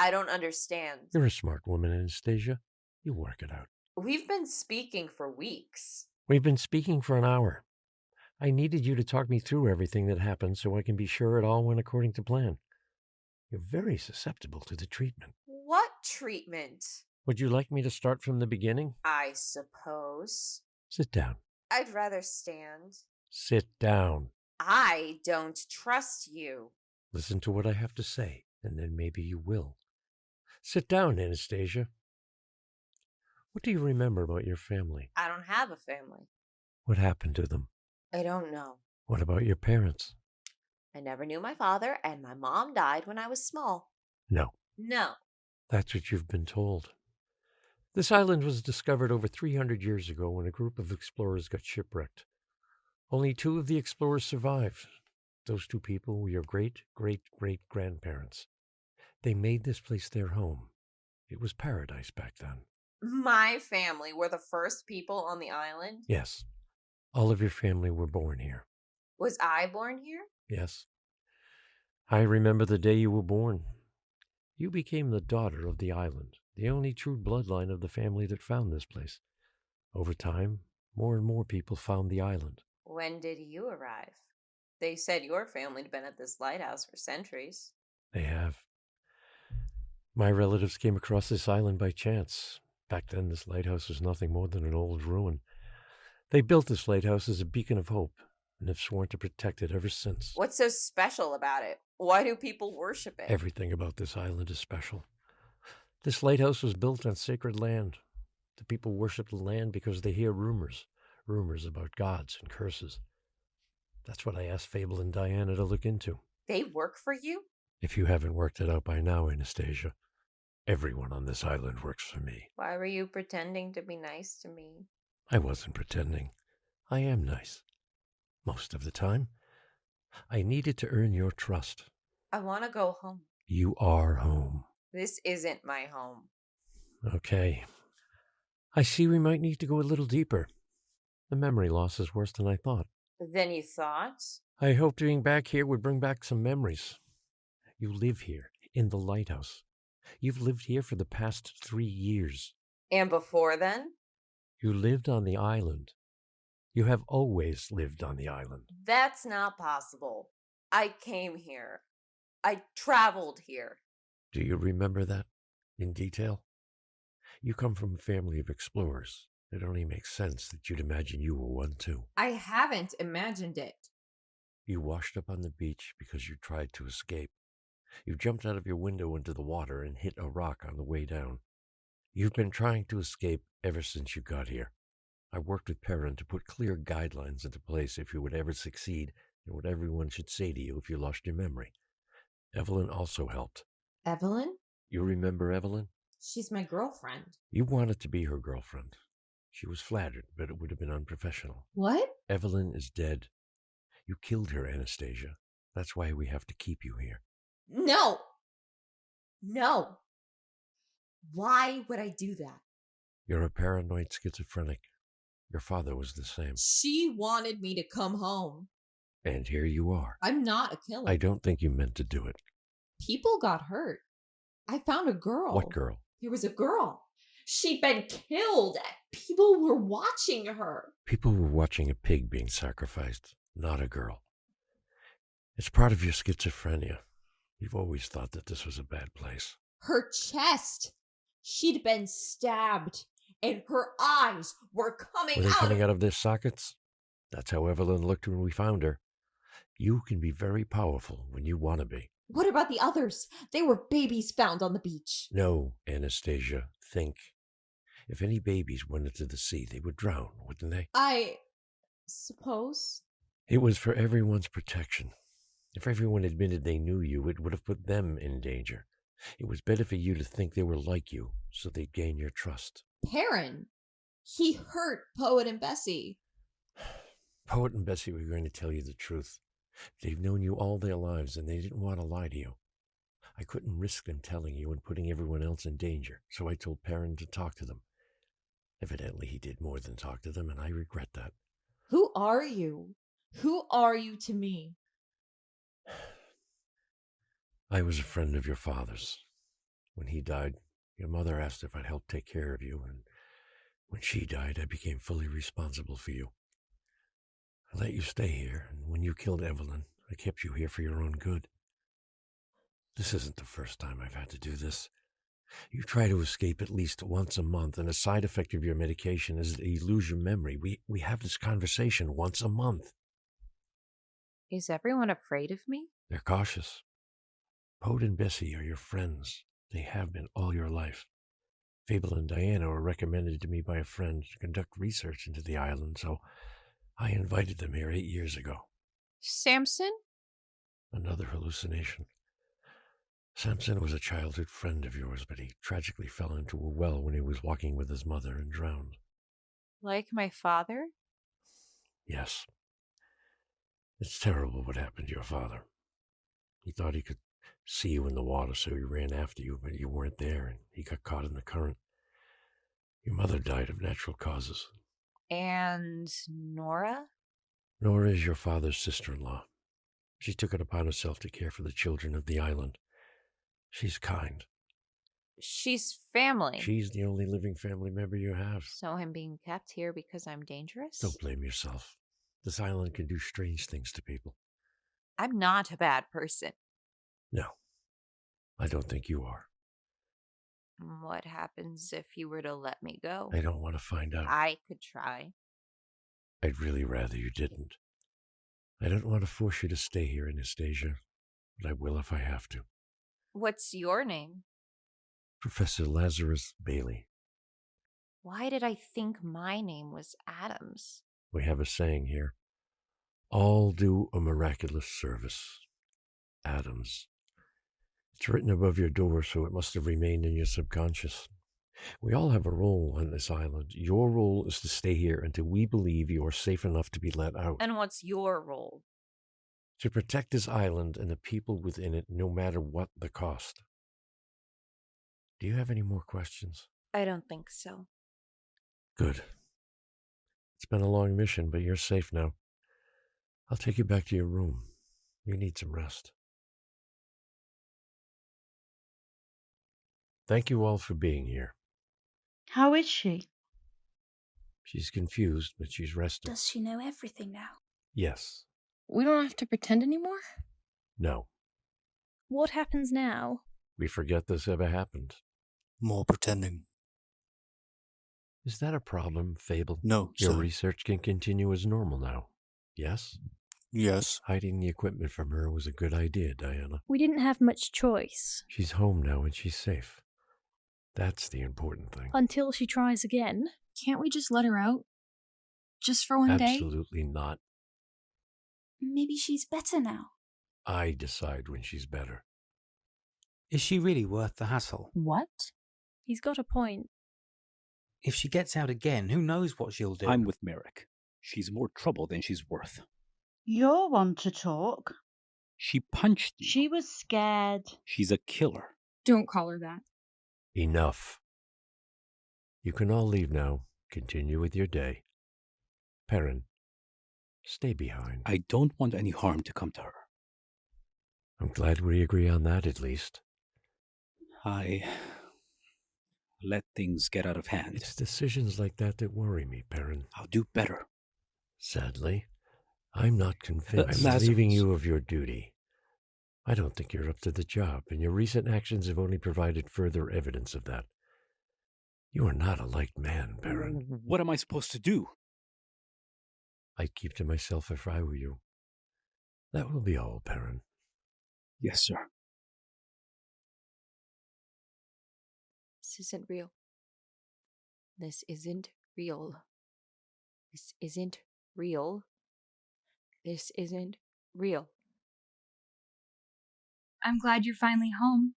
I don't understand. You're a smart woman, Anastasia. You work it out. We've been speaking for weeks. We've been speaking for an hour. I needed you to talk me through everything that happened so I can be sure it all went according to plan. You're very susceptible to the treatment. What treatment? Would you like me to start from the beginning? I suppose. Sit down. I'd rather stand. Sit down. I don't trust you. Listen to what I have to say, and then maybe you will. Sit down, Anastasia. What do you remember about your family? I don't have a family. What happened to them? I don't know. What about your parents? I never knew my father, and my mom died when I was small. No. No. That's what you've been told. This island was discovered over 300 years ago when a group of explorers got shipwrecked. Only 2 of the explorers survived. Those 2 people were your great-great-great-grandparents. They made this place their home. It was paradise back then. My family were the first people on the island? Yes. All of your family were born here. Was I born here? Yes. I remember the day you were born. You became the daughter of the island, the only true bloodline of the family that found this place. Over time, more and more people found the island. When did you arrive? They said your family had been at this lighthouse for centuries. They have. My relatives came across this island by chance. Back then, this lighthouse was nothing more than an old ruin. They built this lighthouse as a beacon of hope and have sworn to protect it ever since. What's so special about it? Why do people worship it? Everything about this island is special. This lighthouse was built on sacred land. The people worship the land because they hear rumors about gods and curses. That's what I asked Fable and Diana to look into. They work for you? If you haven't worked it out by now, Anastasia, everyone on this island works for me. Why were you pretending to be nice to me? I wasn't pretending. I am nice. Most of the time. I needed to earn your trust. I want to go home. You are home. This isn't my home. Okay. I see we might need to go a little deeper. The memory loss is worse than I thought. Than you thought? I hoped being back here would bring back some memories. You live here, in the lighthouse. You've lived here for the past 3 years. And before then? You lived on the island. You have always lived on the island. That's not possible. I came here. I traveled here. Do you remember that in detail? You come from a family of explorers. It only makes sense that you'd imagine you were one too. I haven't imagined it. You washed up on the beach because you tried to escape. You jumped out of your window into the water and hit a rock on the way down. You've been trying to escape ever since you got here. I worked with Perrin to put clear guidelines into place if you would ever succeed and what everyone should say to you if you lost your memory. Evelyn also helped. Evelyn? You remember Evelyn? She's my girlfriend. You wanted to be her girlfriend. She was flattered, but it would have been unprofessional. What? Evelyn is dead. You killed her, Anastasia. That's why we have to keep you here. No! No! Why would I do that? You're a paranoid schizophrenic. Your father was the same. She wanted me to come home. And here you are. I'm not a killer. I don't think you meant to do it. People got hurt. I found a girl. What girl? There was a girl. She'd been killed. People were watching her. People were watching a pig being sacrificed, not a girl. It's part of your schizophrenia. You've always thought that this was a bad place. Her chest. She'd been stabbed, and her eyes were coming Were they out. coming out of their sockets? That's how Evelyn looked when we found her. You can be very powerful when you want to be. What about the others? They were babies found on the beach. No, Anastasia, think. If any babies went into the sea, they would drown, wouldn't they? I suppose. It was for everyone's protection. If everyone admitted they knew you, it would have put them in danger. It was better for you to think they were like you, so they'd gain your trust. Perrin. He hurt Poet and Bessie. Poet and Bessie were going to tell you the truth. They've known you all their lives, and they didn't want to lie to you. I couldn't risk them telling you and putting everyone else in danger, so I told Perrin to talk to them. Evidently, he did more than talk to them, and I regret that. Who are you? Who are you to me? I was a friend of your father's. When he died, your mother asked if I'd help take care of you, and when she died, I became fully responsible for you. I let you stay here, and when you killed Evelyn, I kept you here for your own good. This isn't the first time I've had to do this. You try to escape at least once a month, and a side effect of your medication is that you lose your memory. We have this conversation once a month. Is everyone afraid of me? They're cautious. Pode and Bessie are your friends. They have been all your life. Fable and Diana were recommended to me by a friend to conduct research into the island, so I invited them here 8 years ago. Samson? Another hallucination. Samson was a childhood friend of yours, but he tragically fell into a well when he was walking with his mother and drowned. Like my father? Yes. It's terrible what happened to your father. He thought he could see you in the water, so he ran after you, but you weren't there, and he got caught in the current. Your mother died of natural causes. And Nora? Nora is your father's sister-in-law. She took it upon herself to care for the children of the island. She's kind. She's family. She's the only living family member you have. So I'm being kept here because I'm dangerous? Don't blame yourself. This island can do strange things to people. I'm not a bad person. No, I don't think you are. What happens if you were to let me go? I don't want to find out. I could try. I'd really rather you didn't. I don't want to force you to stay here, Anastasia, but I will if I have to. What's your name? Professor Lazarus Bailey. Why did I think my name was Adams? We have a saying here. All do a miraculous service. Adams. It's written above your door, so it must have remained in your subconscious. We all have a role on this island. Your role is to stay here until we believe you are safe enough to be let out. And what's your role? To protect this island and the people within it, no matter what the cost. Do you have any more questions? I don't think so. Good. It's been a long mission, but you're safe now. I'll take you back to your room. You need some rest. Thank you all for being here. How is she? She's confused, but she's resting. Does she know everything now? Yes. We don't have to pretend anymore? No. What happens now? We forget this ever happened. More pretending. Is that a problem, Fable? No, Your sir. research can continue as normal now. Yes? Yes. Hiding the equipment from her was a good idea, Diana. We didn't have much choice. She's home now and she's safe. That's the important thing. Until she tries again. Can't we just let her out? Just for one day? Absolutely not. Maybe she's better now. I decide when she's better. Is she really worth the hassle? What? He's got a point. If she gets out again, who knows what she'll do? I'm with Merrick. She's more trouble than she's worth. You're one to talk. She punched you. She was scared. She's a killer. Don't call her that. Enough. You can all leave now. Continue with your day. Perrin, stay behind. I don't want any harm to come to her. I'm glad we agree on that at least. I let things get out of hand. It's decisions like that that worry me, Perrin. I'll do better. Sadly, I'm not convinced. I'm Lazarus. relieving you of your duty. I don't think you're up to the job, and your recent actions have only provided further evidence of that. You are not a liked man, Perrin. What am I supposed to do? I'd keep to myself if I were you. That will be all, Perrin. Yes, sir. This isn't real. This isn't real. This isn't real. This isn't real. I'm glad you're finally home.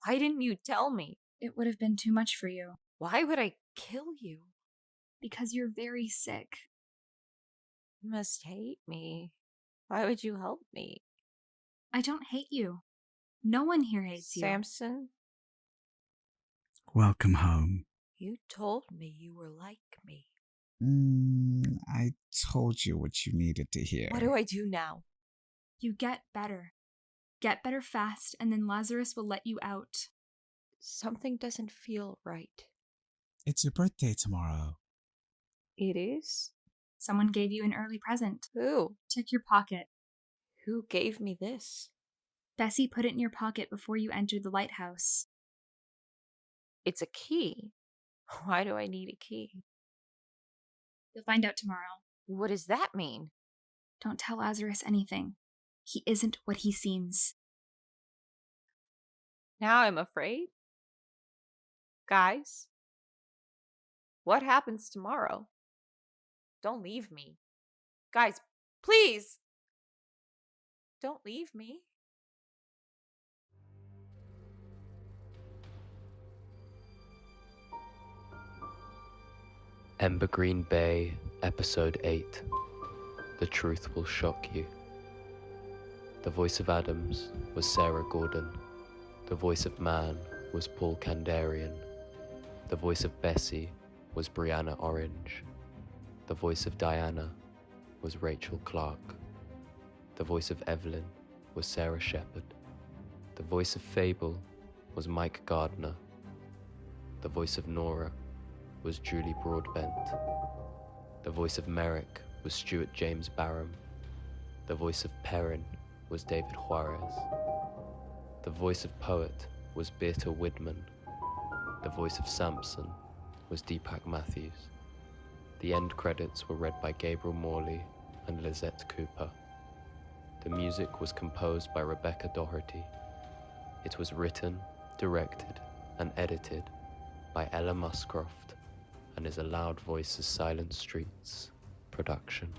Why didn't you tell me? It would have been too much for you. Why would I kill you? Because you're very sick. You must hate me. Why would you help me? I don't hate you. No one here hates you. Samson, Welcome home. you told me you were like me. I told you what you needed to hear. What do I do now? You get better. Get better fast, and then Lazarus will let you out. Something doesn't feel right. It's your birthday tomorrow. It is? Someone gave you an early present. Who? Check your pocket. Who gave me this? Bessie put it in your pocket before you entered the lighthouse. It's a key. Why do I need a key? You'll find out tomorrow. What does that mean? Don't tell Lazarus anything. He isn't what he seems. Now I'm afraid. Guys, what happens tomorrow? Don't leave me. Guys, please! Don't leave me. Embergreen Bay, Episode 8. The Truth Will Shock You. The voice of Adams was Sarah Gordon. The voice of Man was Paul Kandarian. The voice of Bessie was Brianna Orange. The voice of Diana was Rachel Clark. The voice of Evelyn was Sarah Shepard. The voice of Fable was Mike Gardner. The voice of Nora was Julie Broadbent. The voice of Merrick was Stuart James Barham. The voice of Perrin was David Juarez. The voice of Poet was Beata Widman. The voice of Samson was Deepak Matthews. The end credits were read by Gabriel Morley and Lizette Cooper. The music was composed by Rebecca Doherty. It was written, directed, and edited by Ella Muscroft and is a Loud Voices Silent Streets production.